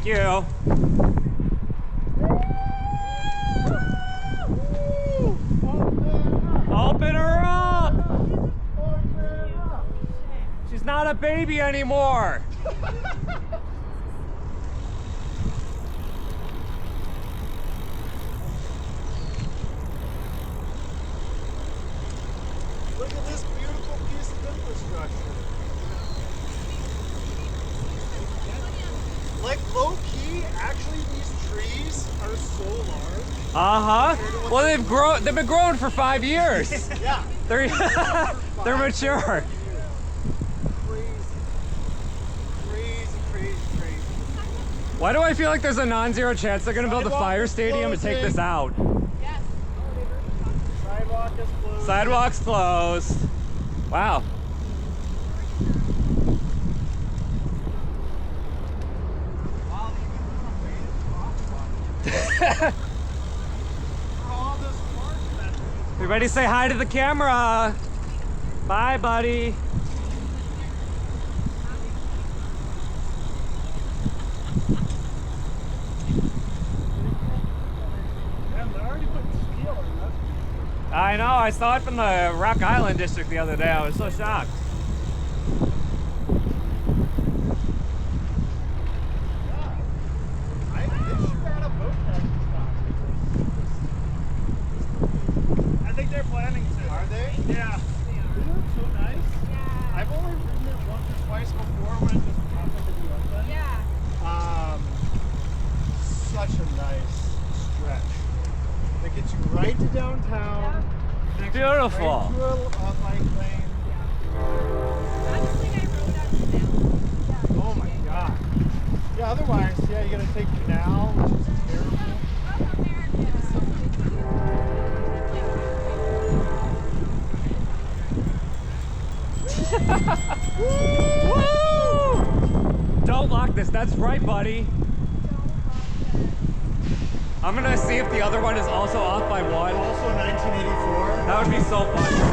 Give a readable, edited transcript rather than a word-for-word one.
you. Open her up! She's not a baby anymore. Look at this beautiful piece of infrastructure. Like low key, actually these trees are so large. Uh-huh. Well, they've been growing for 5 years. Yeah. They're mature. Crazy. Why do I feel like there's a non-zero chance they're gonna build a fire stadium and take this out? Yes. Sidewalk is closed. Sidewalk's closed. Wow. Everybody say hi to the camera. Bye, buddy. I know, I saw it from the Rock Island district the other day. I was so shocked. I think they're planning to. Are they? Yeah. Isn't it so nice? Yeah. I've only ridden it once or twice before when it just happened to be open. Yeah. Such a nice stretch. That gets you right to downtown. Yeah. Beautiful. Right through a bike lane. Honestly, I rode that canal. Oh my god. Yeah, otherwise, yeah, you gotta take canal, which is terrible. Woo! Don't lock this. That's right, buddy. I'm gonna see if the other one is also off by 1. Also 1984. That would be so fun.